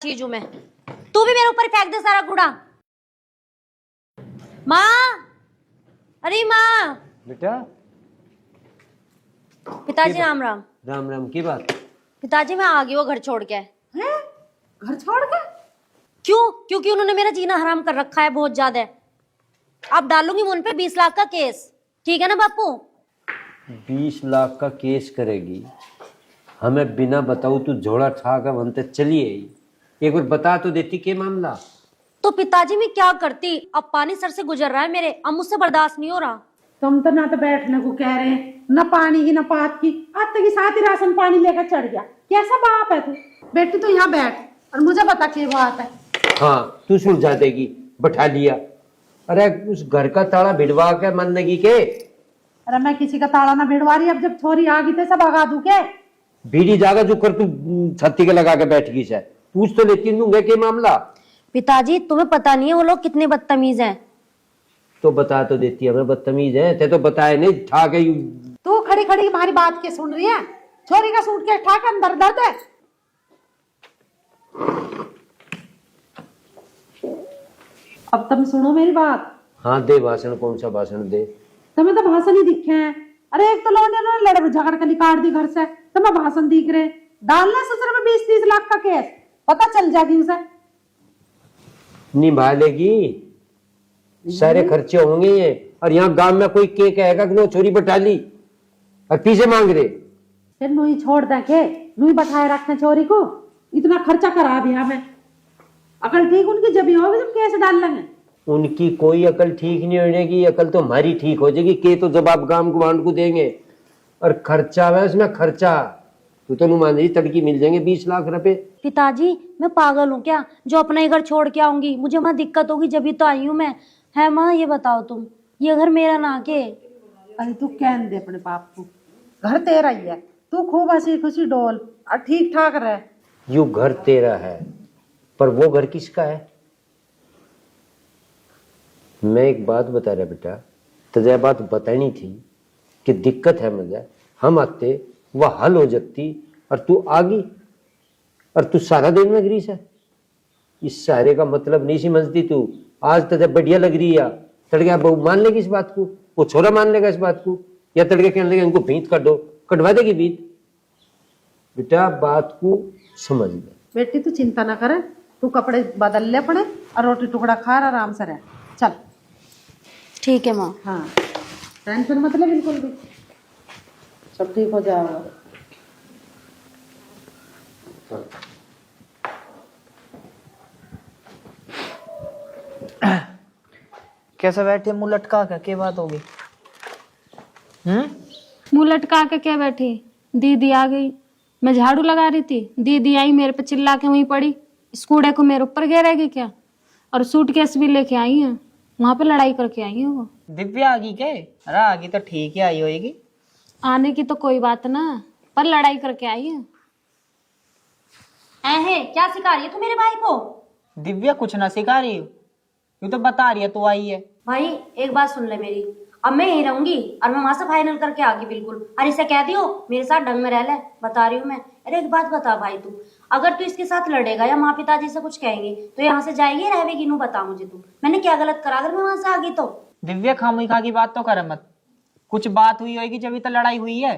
चीज हूं मैं। तू भी मेरे ऊपर फेंक दे सारा कूड़ा। माँ, अरे माँ। बेटा पिताजी राम राम। राम राम की बात। पिताजी मैं आ गई वो घर छोड़ के। हैं? घर छोड़ के? क्यों? क्योंकि उन्होंने मेरा जीना हराम कर रखा है बहुत ज्यादा। अब डालूंगी मैं उन पे 20 लाख का केस, ठीक है ना बापू? 20 लाख का केस करेगी? हमें बिना बताऊ तू झोला ठाकर बनते चली आई। एक बार बता तो देती के मामला। तो पिताजी मैं क्या करती? अब पानी सर से गुजर रहा है मेरे, अब मुझसे बर्दाश्त नहीं हो रहा। तुम तो ना तो बैठने को कह रहे हैं, ना पानी की ना पात की। आज तक ही साथ ही राशन पानी लेकर चढ़ गया। कैसा बाप है तू? बेटी तो यहाँ बैठ और मुझे बता क्या बात है। हाँ तू सुलझा देगी, बैठा लिया। अरे उस घर का ताला भिड़वा के मन लगी के। अरे मैं किसी का ताला ना भिड़वा रही। अब जब छोरी आ गई तो सब भगा दूं के? भीड़ी जागा जो कर तू छत्ती के लगा के बैठ गई से। पूछ तो लेती दूंगे के मामला। पिताजी तुम्हें पता नहीं है वो लोग कितने बदतमीज हैं। तो बता तो देती हमें बदतमीज है। ते तो बताए नहीं ठा के। तू खड़ी खड़ी हमारी बात के सुन रही है? छोरी का सूट के ठाक अंदर दर्द है। अब तुम सुनो मेरी बात। हाँ दे भाषण, कौन सा भाषण दे? तुम्हें तो भाषण ही दिखे हैं। अरे एक तो लौंडे ने लड़ झगड़ कर निकाल दी घर से, तुम्हें भाषण दिख रहे। डालना ससुर में 20-30 लाख का केस, पता चल जाएगी उसे। निभा लेगी, सारे खर्चे होंगे ये। और यहाँ गांव में कोई के कहेगा कि वो चोरी बटा ली और पीछे मांग रहे। फिर नूही छोड़ दे के नूही बैठाए रखने चोरी को। इतना खर्चा करा भी हमें। अकल ठीक उनकी जब होगी जब केस डाल लेंगे। उनकी कोई अकल ठीक नहीं होगी, अकल तो हमारी ठीक हो जाएगी। के तो जवाब गांव गुवांड को देंगे। और खर्चा है उसमें खर्चा। तू तो मान रही तड़की मिल जाएंगे 20 लाख रुपए। पिताजी मैं पागल हूँ क्या जो अपना ही घर छोड़ के आऊंगी? मुझे वहां दिक्कत होगी जब भी तो आई हूँ मैं। है माँ ये बताओ तुम, ये घर मेरा ना के? अरे तू कहन दे अपने बाप को, घर तेरा ही है। तू खूब हंसी खुशी डोल और ठीक ठाक रह। यू घर तेरा है पर वो घर किसका है? मैं एक बात बता रहा बेटा, तुझे बात बतानी थी कि दिक्कत है मुझे। हम आते वह हल हो जाती और तू आ गई और तू सारा दिन में ग्रीस है। इस सारे का मतलब नहीं समझती तू। आज तुझे बढ़िया लग रही है, तड़के बहू मान लेगी इस बात को, वो छोरा मान लेगा इस बात को, या तड़के कहने लगे इनको भीत काटो, कटवा देगी भीत। बेटा बात को समझ ले। बेटी तू चिंता ना करे, तू कपड़े बदल ले अपने और रोटी टुकड़ा खा आराम से रह। चल ठीक है माँ। हाँ टेंशन मत ले बिल्कुल भी, सब ठीक हो जाएगा। कैसे बैठे मुंह लटका के बात होगी? मुंह लटका के क्या बैठी? दीदी आ गई, मैं झाड़ू लगा रही थी, दीदी आई मेरे पे चिल्ला के वहीं पड़ी। इस कूड़े को मेरे ऊपर गिरेगी क्या? और सूटकेस भी लेके आई है, वहां पे लड़ाई करके आई है वो। दिव्या आ गई के? अरे आ गई तो ठीक ही आई होगी। आने की तो कोई बात ना, पर लड़ाई करके आई है। है क्या सिखा रही है तू मेरे भाई को? दिव्या कुछ ना सिखा रही हो, यू तो बता रही है तू आई है। भाई एक बात सुन ले मेरी, अब मैं यहीं रहूंगी और मैं वहां से फाइनल करके आ गई बिल्कुल। और इसे कह दियो मेरे साथ ढंग में रह ले, बता रही हूँ मैं। अरे एक बात बता भाई, तू अगर तू इसके साथ लड़ेगा या माँ पिताजी से कुछ कहेंगे तो यहाँ से जाएगी या रहेगी? नू बता मुझे, तू मैंने क्या गलत करा अगर मैं वहां से आ गई तो? दिव्या खामी खा की बात तो करे मत। कुछ बात हुई होगी जब तो लड़ाई हुई है।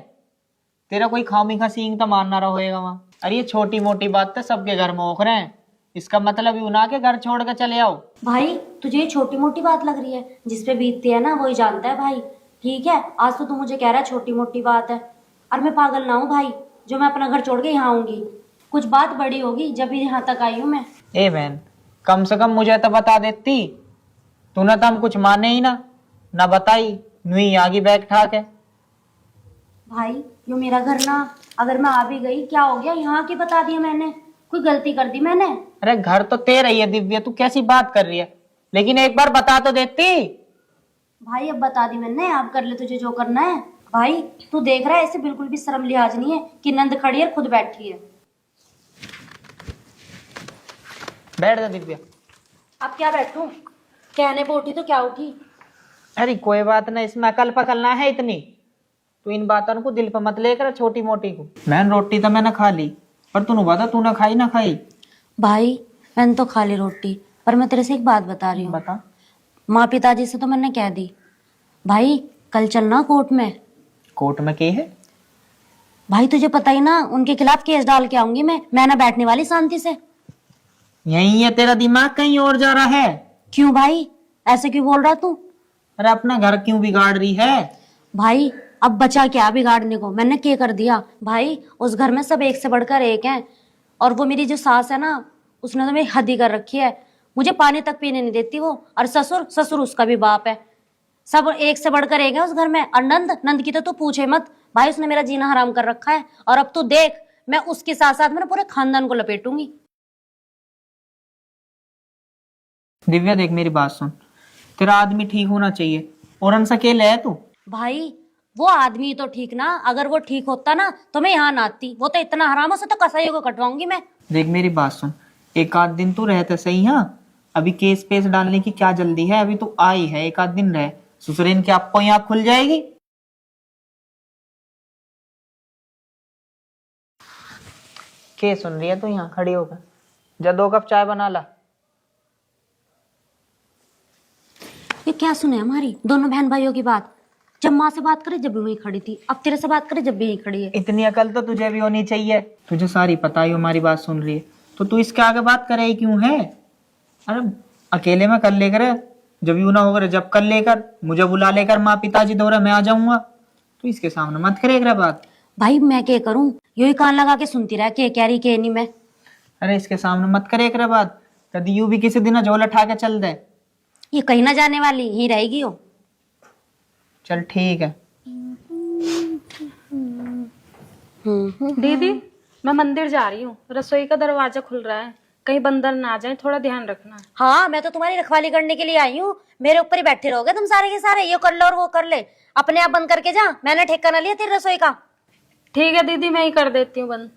तेरा कोई खामी खा सींग तो मारना रहा होएगा वहां। अरे ये छोटी मोटी बात तो सबके घर में ओख रहे हैं, इसका मतलब यू ना के घर छोड़ कर चले आओ। भाई तुझे ये छोटी मोटी बात लग रही है, जिसपे बीतती है ना वही जानता है भाई। ठीक है आज तो तू मुझे कह रहा है छोटी मोटी बात है, और मैं पागल ना हूँ भाई जो मैं अपना घर छोड़ के यहाँ आऊंगी। कुछ बात बड़ी होगी जब भी यहाँ तक आई हूँ मैं। ए बहन कम से कम मुझे तो बता देती। तूने तो हम कुछ माने ही ना बताई, नुई आगी बैग ठाक है। भाई यो मेरा घर ना, अगर मैं आ भी गई क्या हो गया? यहाँ की बता दिया मैंने, कोई गलती कर दी मैंने? अरे घर तो तेरा ही है दिव्या, तू कैसी बात कर रही है? लेकिन एक बार बता तो देती। भाई अब बता दी मैंने, आप कर ले तुझे जो करना है। भाई तू देख रहा है ऐसे बिल्कुल भी शर्म लिहाज नहीं है कि नंद खड़ी है खुद बैठी है। बैठ जा दिव्या। अब क्या बैठूं? कहने पे उठी तो क्या उठी? अरे कोई बात नहीं, इसमें अकल पकड़ना है इतनी। तू इन बातों को दिल पर मत लेकर छोटी मोटी को। मैंने रोटी तो मैंने खा ली, पर तूने बता तू ना खाई ना खाई? भाई मैंने तो खा ली रोटी, पर मैं तेरे से एक बात बता रही हूँ। बता। माँ पिताजी से तो मैंने कह दी। भाई कल चलना कोर्ट में। कोर्ट में के है? भाई तुझे पता ही ना, उनके खिलाफ केस डाल के आऊंगी मैं ना बैठने वाली शांति से। यही है, तेरा दिमाग कहीं और जा रहा है। क्यों भाई, ऐसे क्यों बोल रहा तू? अरे अपना घर क्यों बिगाड़ रही है? भाई अब बचा क्या बिगाड़ने को, मैंने क्या कर दिया? भाई उस घर में सब एक से बढ़कर एक हैं, और वो मेरी जो सास है ना, उसने तो मेरी हद ही कर रखी है। मुझे पानी तक पीने नहीं देती वो। और ससुर उसका भी बाप है। सब एक से बढ़कर एक है उस घर में। और नंद की तो तू पूछे मत भाई, उसने मेरा जीना हराम कर रखा है। और अब तू देख, मैं उसके साथ साथ में पूरे खानदान को लपेटूंगी। दिव्या देख मेरी बात सुन, तेरा आदमी ठीक होना चाहिए, और अंश अकेले है तू। भाई वो आदमी तो ठीक ना, अगर वो ठीक होता ना तो मैं यहाँ ना आती। वो तो इतना हराम, से तो कसाईयों को कटवाऊंगी मैं। देख मेरी बात सुन, एक आध दिन तू रहते सही। हाँ अभी केस पेस डालने की क्या जल्दी है? अभी तू आई है, एक आध दिन रह, ससुरेन की आपको यहाँ खुल जाएगी। के सुन रही है तू यहाँ खड़ी होकर? जा 2 कप चाय बना ला। ये क्या सुने हमारी दोनों बहन भाइयों की बात? जब माँ से बात करे जब भी वहीं खड़ी थी, अब तेरे से बात करे जब भी यहीं खड़ी है। इतनी अकल तो तुझे भी होनी चाहिए। तुझे सारी पता है हमारी बात सुन रही है, तो तू इसके आगे बात करे ही क्यों है? अरे अकेले में कर लेकर, जब यूं ना होकर जब कर लेकर मुझे बुला लेकर, माँ पिताजी दौरा मैं आ जाऊंगा। तो इसके सामने मत करे बात। भाई मैं क्या करूं, यही कान लगा के सुनती रह के कह रही के नहीं मैं। अरे इसके सामने मत करे बात, कभी यूं भी किसी दिन झोला उठा के चल दे। ये कहीं ना जाने वाली, यहीं रहेगी वो। चल ठीक है। दीदी मैं मंदिर जा रही हूँ, रसोई का दरवाजा खुल रहा है, कहीं बंदर ना आ जाए, थोड़ा ध्यान रखना। हाँ मैं तो तुम्हारी रखवाली करने के लिए आई हूँ। मेरे ऊपर ही बैठे रहोगे तुम सारे के सारे, ये कर लो और वो कर ले। अपने आप बंद करके जा, मैंने ठेका ना लिया तेरी रसोई का। ठीक है दीदी, मैं ही कर देती हूँ बंद।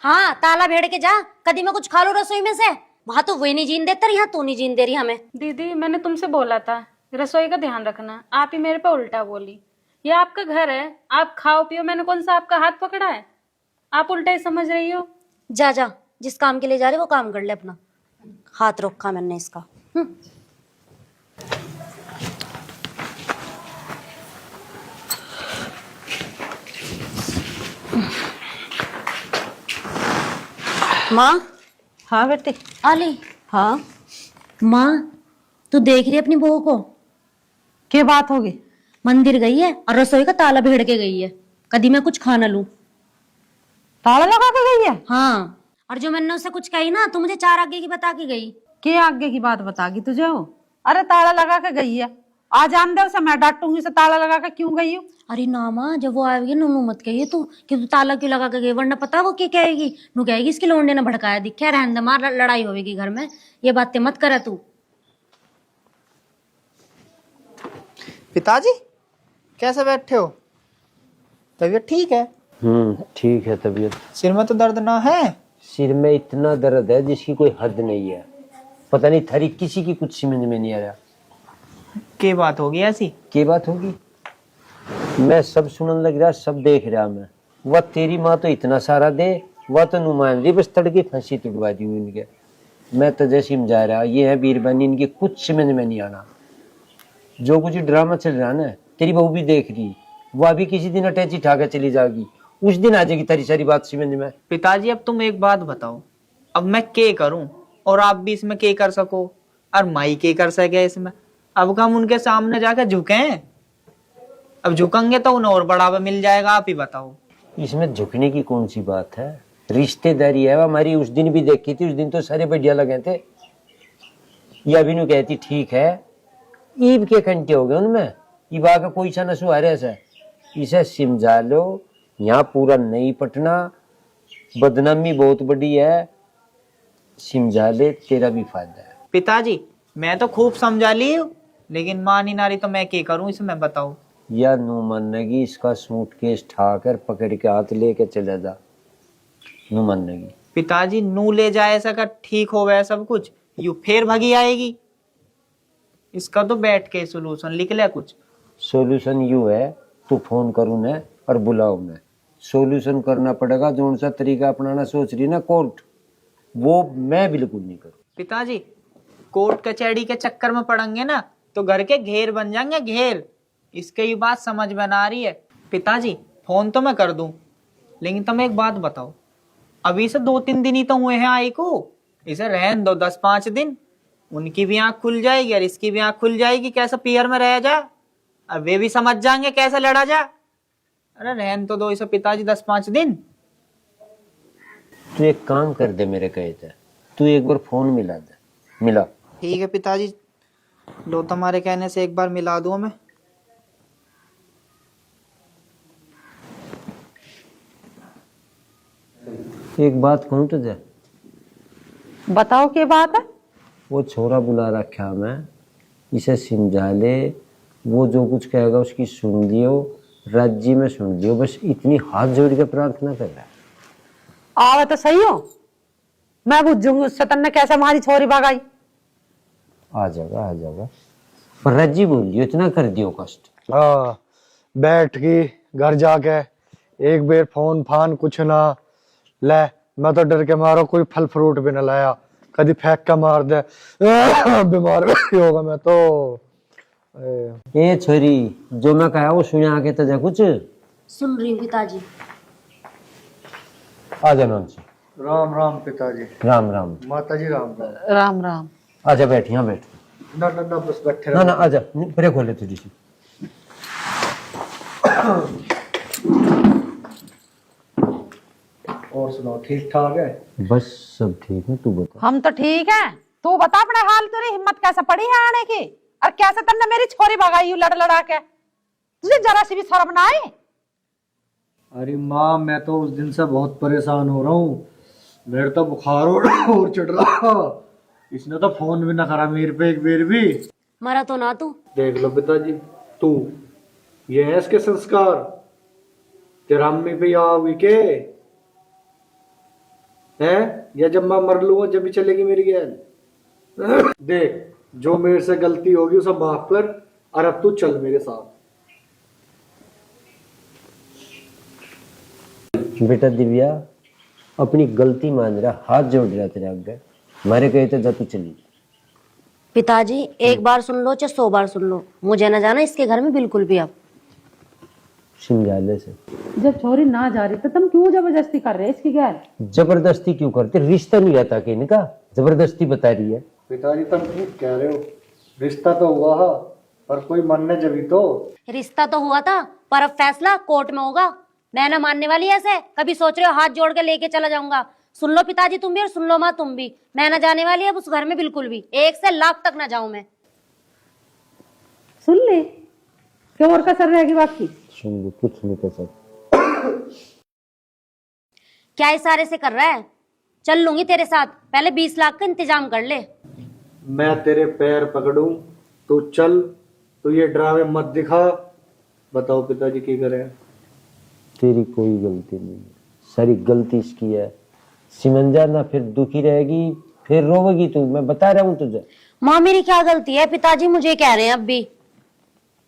हाँ ताला भेड़ के जा, कभी मैं कुछ खा लूं रसोई में से। वहां तो वही नहीं जीन देता, यहाँ तू नहीं जीन दे रही हमें। दीदी मैंने तुमसे बोला था रसोई का ध्यान रखना, आप ही मेरे पे उल्टा बोली। ये आपका घर है, आप खाओ पियो, मैंने कौन सा आपका हाथ पकड़ा है? आप उल्टा ही समझ रही हो। जा जा, जिस काम के लिए जा रही वो काम कर ले अपना। हाथ रोका मैंने इसका। माँ। हाँ बेटे। आली। हाँ माँ तू देख रही है अपनी बहू को? क्या बात होगी? मंदिर गई है और रसोई का ताला भेड़ के गई है। कभी मैं कुछ खा ना लूं। ताला लगा के गई है? हाँ, और जो मैंने उससे कुछ कही ना तो मुझे 4 आगे की बता के गई। क्या आगे की बात बतागी तुझे वो? अरे ताला लगा के गई है, आ जान दे उसे, मैं डांटूंगी उसे ताला लगा के क्यों गई हूँ। अरे ना माँ, जब वो आएगी नू मत कहिए तू कि तू ताला क्यों लगा के गई, वरना पता वो क्या कहेगी। नू कहेगी इसके लोंडे ने भड़काया, दिखा रहने दे, मार लड़ाई होगी घर में। ये बातें मत करे तू। पिताजी कैसे बैठे हो? तबीयत ठीक है? ठीक है तबीयत। सिर में तो दर्द ना है? सिर में इतना दर्द है जिसकी कोई हद नहीं है। पता नहीं थारी किसी की कुछ समझ में नहीं आ रहा। क्या बात होगी ऐसी? क्या बात होगी? मैं सब सुनने लग रहा, सब देख रहा मैं। वह तेरी माँ तो इतना सारा दे, वह तो नुमान रही, बस तड़के फांसी तुड़वा दी हुई इनके। मैं तो जैसे समझा रहा, ये है बीरबानी, इनकी कुछ समझ में नहीं आना। जो कुछ ड्रामा चल रहा ना, तेरी बहू भी देख रही, वह भी किसी दिन अटैची उठा कर चली जाएगी, उस दिन आ जाएगी तेरी सारी बात समझ में। पिताजी अब तुम एक बात बताओ, अब मैं क्या करूं और आप भी इसमें क्या कर सको, और माई क्या कर सके इसमें? अब हम उनके सामने जाकर झुके, अब झुकेंगे तो उन्हें और बढ़ावा मिल जाएगा। आप ही बताओ। इसमें झुकने की कौन सी बात है? रिश्तेदारी है हमारी। उस दिन भी देखी थी, उस दिन तो सारे बढ़िया लगे थे। या भी नु कहती ठीक है, ईब के घंटे हो गए उनमें, ईब आका कोई सा नसु आ रहा है। इसे समझा लो, यहाँ पूरा नहीं पटना, बदनामी बहुत बड़ी है। समझा ले, तेरा भी फायदा है। पिताजी मैं तो खूब समझा ली हूँ, लेकिन माँ नहीं नारी तो मैं क्या करूँ इसमें बताओ। या नू मानेगी, इसका सूटकेस ठाकर पकड़ के हाथ लेके चले जा, नू मानेगी। पिताजी नू ले जाए ऐसा कर ठीक हो गया सब कुछ, यू फिर भगी आएगी। इसका तो बैठ के सोल्यूशन लिख ले कुछ। सोल्यूशन यू है, तू फोन करूँ न और बुलाओ न। सोल्यूशन करना पड़ेगा, जो सा तरीका अपनाना सोच रही ना कोर्ट, वो मैं बिल्कुल नहीं करूँ। पिताजी कोर्ट कचहरी के चक्कर में पड़ेंगे ना तो घर के घेर बन जाएंगे, घेर। इसके ये बात समझ में ना आ रही है। पिताजी फोन तो मैं कर दूं, लेकिन तुम एक बात बताओ, अभी से 2-3 दिन ही तो हुए हैं आई को, इसे रहन दो 10-5 दिन, उनकी भी आंख खुल जाएगी और इसकी भी आंख खुल जाएगी, कैसे पियर में रह जा, अब वे भी समझ जाएंगे कैसे लड़ा जा। अरे रहन तो दो इसे पिताजी 10-5 दिन। तू एक काम कर दे मेरे कहे थे, तू एक बार फोन मिला दे। मिला? ठीक है पिताजी, लो तुम्हारे कहने से एक बार मिला दूं मैं। एक बात कहूँ तुझे, बताओ क्या बात है। वो छोरा बुला रखा मैं, इसे समझा ले, वो जो कुछ कहेगा उसकी सुन लियो, राज्य में सुन लियो, बस इतनी हाथ जोड़ के प्रार्थना कर रहा है। आवे तो सही हो, मैं बुझूंगी उससे तन्ने कैसे हमारी छोरी भगाई। आ जाएगा, पर राज्य बोल लियो, इतना कर दियो कष्ट। हाँ, बैठ के घर जाके एक बेर फोन फान कुछ ना ले, मैं तो डर के मारो कोई फल फ्रूट भी ना लाया, कभी फेंक के मार दे बीमार भी होगा मैं तो। ए छोरी, जो मैं कहा वो सुने आके तुझे कुछ? सुन रही हूँ पिताजी। आ जा नाम से। राम राम पिताजी। राम राम। माता जी राम राम। राम राम। आजा बैठ, यहाँ बैठ। ना ना ना बस बैठे ना आजा, परे खोले तुझी सी। और सुनाओ, ठीक ठाक है? बस सब ठीक है, तू बता। हम तो ठीक है, तू बता अपने हाल, तेरी हिम्मत कैसे पड़ी है आने की, और कैसे तन्ने मेरी छोरी भगाई लड़ लड़ा के, तुझे जरा सी भी शर्म ना आई? अरे माँ, मैं तो उस दिन से बहुत परेशान हो रहा हूँ, मेरे तो बुखार और चढ़ रहा, इसने तो फोन भी ना करा मेरे पे एक बेर भी। मरा तो ना तू। देख लो पिताजी, तू ये है इसके संस्कार, तेरा अम्मी पे आओगी के है, या जब मैं मर लूंगा जब भी चलेगी मेरी गैल। देख, जो मेरे से गलती होगी उसे माफ कर, और अब तू चल मेरे साथ। बेटा दिव्या, अपनी गलती मान रहा, हाथ जोड़ रहा तेरे आगे, मारे कहे तो जा तू चली। पिताजी एक बार सुन लो चाहे 100 बार सुन लो, मुझे ना जाना इसके घर में बिल्कुल भी। अब समझाले से। जब छोरी ना जा रही तो तुम क्यों जबरदस्ती कर रहे इसकी गैर? जबरदस्ती क्यों करते, रिश्ता नहीं रहता कि इनका, जबरदस्ती बता रही है। पिताजी तुम ठीक कह रहे हो, रिश्ता तो हुआ है, पर कोई मानने जभी तो। रिश्ता तो हुआ था, पर अब फैसला कोर्ट में होगा। मैं ना मानने वाली ऐसे, कभी सोच रहे हो हाथ जोड़ के लेके चला जाऊंगा। सुन लो पिताजी तुम भी, और सुन लो माँ तुम भी, मैं ना जाने वाली अब उस घर में बिल्कुल भी, 1 से लाख तक ना जाऊं मैं। सुन ले, क्यों और कसर रहेगी बाकी? सुन लो, कुछ नहीं कर सकता। क्या इशारे से कर रहा है? चल लूंगी तेरे साथ, पहले 20 लाख का इंतजाम कर ले। मैं तेरे पैर पकड़ूं, तू चल, तू ये ड्रामे मत दिखा। बताओ पिताजी की करें? तेरी कोई गलती नहीं है, सारी गलती इसकी है। सिमंजा ना फिर दुखी रहेगी, फिर रोवेगी तू, मैं बता रहा हूँ तुझे। माँ मेरी क्या गलती है? पिताजी मुझे कह रहे हैं अब भी।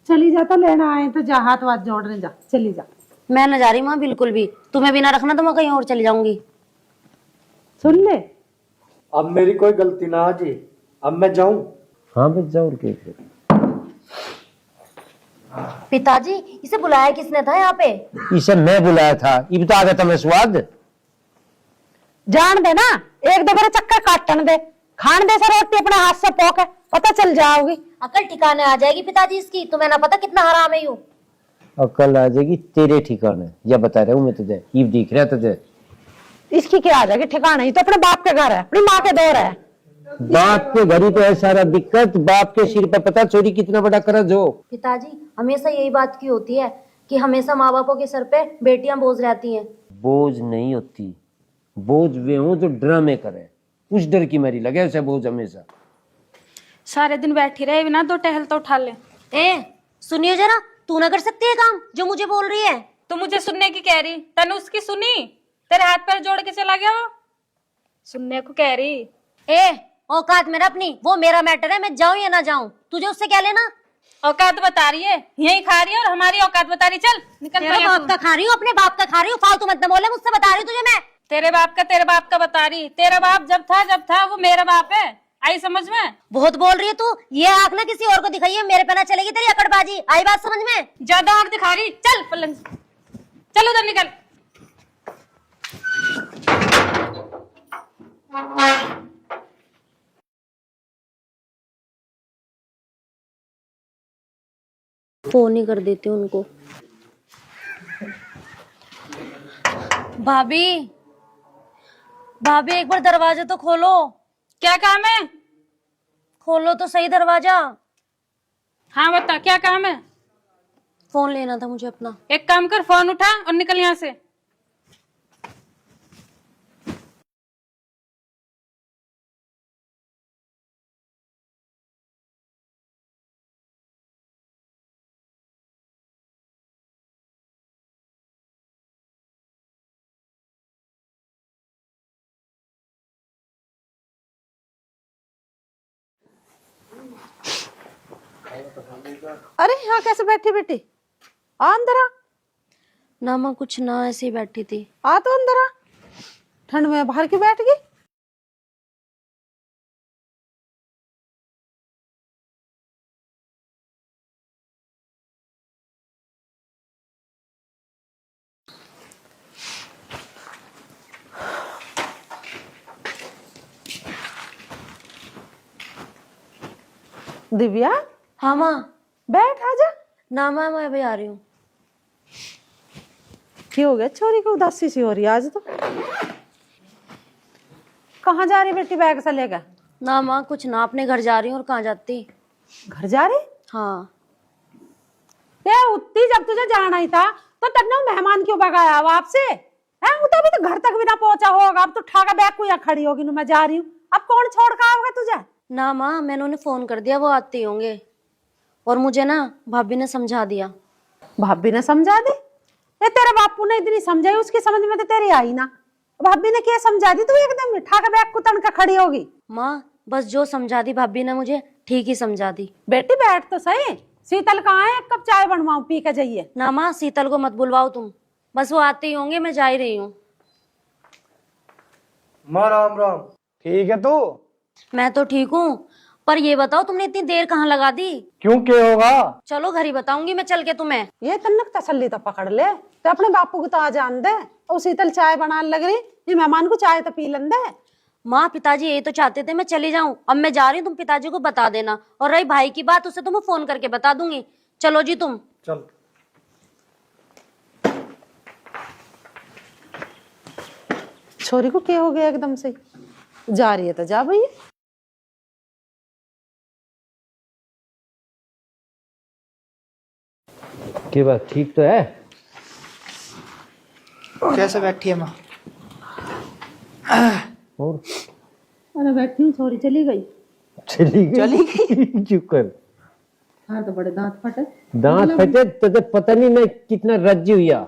चली जा, तो लेना आए तो जा, हाथ वाथ जोड़ने जा, चली जा। मैं न जा रही माँ बिल्कुल भी, तुम्हें बिना रखना तो मैं कहीं और चली जाऊंगी। सुन ले, अब मेरी कोई गलती ना आ जी, अब मैं जाऊं? हाँ बच जाओ, और क्या फिर। पिताजी इसे बुलाया किसने था यहाँ पे? इसे मैं बुलाया था, ये तो आ गया था मैं स्वाद। जान दे ना, एक दो बार चक्कर काटने दे, खान दे से रोटी अपने हाथ से पोके, पता चल जाओगी। अकल ठिकाने आ जाएगी पिताजी इसकी, तुम्हें ना पता कितना हराम है यूं। अकल आ जाएगी तेरे ठिकाने, या बता रहा हूँ मैं तुझे, ये दिख रहा है तुझे। इसकी क्या आ जाएगी ठिकाना, ही तो अपने बाप के घर है, अपनी माँ के दौर है। बाप के घर ही तो है सारा दिक्कत, बाप के सिर पर पता चोरी कितना बड़ा कर्ज हो। पिताजी हमेशा यही बात की होती है कि हमेशा माँ बापों के सर पे बेटियां बोझ रहती हैं। बोझ नहीं होती, बोझ वे हो जो ड्रामे करे, उस डर की मारी लगे उसे बोझ हमेशा। सारे दिन बैठी रहे बिना, 2 टहल तो उठा ले। ए सुनियो जरा, तू ना कर सकती है काम जो मुझे बोल रही है? तो मुझे सुनने की कह रही, तने उसकी सुनी? तेरे हाथ पैर जोड़ के चला गया वो, सुनने को कह रही। ए औकात मेरा अपनी, वो मेरा मैटर है, मैं जाऊं या ना जाऊं, तुझे उससे क्या लेना? औकात बता रही है, यही खा रही है और हमारी औकात बता रही। चल निकल तेरे बाप का खा रही हूँ, अपने बाप का खा रही हूँ, फालतू मत बोले, मुझसे बता रही हूँ तुझे मैं। तेरे बाप का बता रही। तेरा बाप जब था वो मेरा बाप है। आई समझ में? बहुत बोल रही है तू, ये आंख ना किसी और को दिखाई है, मेरे पे ना चलेगी तेरी अकड़बाजी। आई बात समझ में? ज्यादा आंख दिखा रही। चल पलंग से। चल उधर निकल। फोन ही कर देती हूँ उनको। भाभी, भाभी एक बार दरवाजा तो खोलो। क्या काम है? खोलो तो सही दरवाजा। हाँ बता, क्या काम है? फोन लेना था मुझे अपना। एक काम कर, फोन उठा और निकल यहाँ से। अरे यहाँ कैसे बैठी बेटी? आ अंदर आ। ना माँ कुछ ना, ऐसे ही बैठी थी। आ तो अंदर आ। ठंड में बाहर क्यों बैठ गई? दिव्या, हाँ माँ। बैठ आजा। ना माँ, मैं अभी आ रही हूँ। क्या हो गया छोरी को? उदासी सी हो रही है आज तो। कहाँ जा रही बेटी बैग से लेकर? ना माँ कुछ ना, अपने घर जा रही हूँ। और कहाँ जाती? घर जा रही? हाँ। ये उतनी जब तुझे जाना ही था तो तन्ने मेहमान क्यों भगाया अब आपसे? है वो तो अभी तो घर तक भी ना पहुंचा होगा। अब तो उठा बैग को यहाँ खड़ी होगी, मैं जा रही हूँ। अब कौन छोड़ कर आओगे तुझे? ना माँ, मैंने उन्हें फोन कर दिया, वो आते होंगे। और मुझे ना भाभी ने समझा दिया। भाभी ने समझा दी? ये तेरे बापू ने इतनी समझाई, उसकी समझ में तो तेरी आई ना। भाभी ने क्या समझा दी? तू एकदम उठा के बैग को तन का खड़ी होगी। माँ बस जो समझा दी भाभी ने मुझे, ठीक ही समझा दी। बेटी बैठ तो सही। शीतल कहाँ है? एक कप चाय बनवाऊं, पी के जाइए। ना माँ, शीतल को मत बुलवाओ तुम, बस वो आते ही होंगे, मैं जा ही रही हूँ। माँ राम राम। ठीक है तू? मैं तो ठीक हूँ, पर ये बताओ तुमने इतनी देर कहाँ लगा दी? क्यों, क्या होगा? चलो घर ही बताऊंगी मैं चल के तुम्हें। ये तन्नक तसल्ली तो पकड़ ले, तो अपने बापू को तो आ जान दे। और शीतल चाय बनाने लग रही, ये मेहमान को चाय तो पी लन दे। माँ पिताजी यही तो चाहते थे मैं चली जाऊं, अब मैं जा रही हूँ, तुम पिताजी को बता देना। और रही भाई की बात, उसे तो मैं फोन करके बता दूंगी। चलो जी तुम। चल। छोरी को क्या हो गया एकदम से? जा रही है तो जा भैया। की बात ठीक तो है? कैसे बैठी है माँ? और अरे बैठी हूँ, छोरी चली गई। चली गई चुप कर। हाँ तो बड़े दांत फटे। दांत फटे तुझे पता नहीं मैं कितना राज्य हुआ।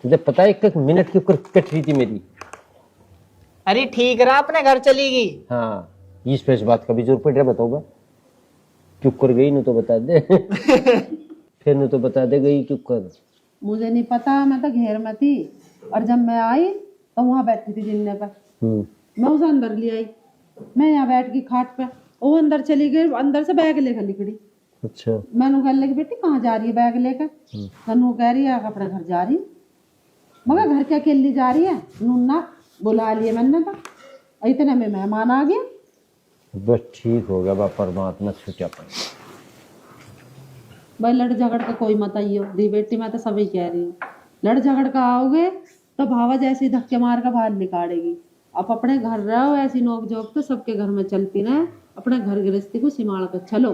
तुझे पता है एक मिनट के ऊपर कट रही थी मेरी। अरे ठीक रहा, अपने घर चली गई। हाँ, इस पे इस बात का भी जोर पड़ रहा, बताऊंगा। चुप कर गई न तो बता दे फिर न तो बता दे गई चुप कर। मुझे नहीं पता, मैं तो घेर में थी। और जब मैं आई तो वहां बैठी थी जिन्ने पर। मैं उसे अंदर ले आई। मैं यहाँ बैठ गई खाट पे, वो अंदर चली गई, अंदर से बैग लेकर निकली। अच्छा। मैंने कह लगी बेटी कहाँ जा रही है बैग लेकर? तनु कह रही है अपने घर जा रही। मगर घर क्या अकेली जा रही है? नूना बुला लिए मैंने तो, इतने में मेहमान आ गया। बस ठीक होगा बा, परमात्मा सोचा पर। भाई लड़ झगड़ का कोई मत आइयो दी बेटी, मैं तो सभी कह रही हूँ। लड़ झगड़ का आओगे तो भावा जैसे धक्के मार का बाहर निकालेगी। आप अपने घर रहो, ऐसी नोक झोंक तो सबके घर में चलती रहे। अपने घर गृहस्थी को संभाल कर चलो।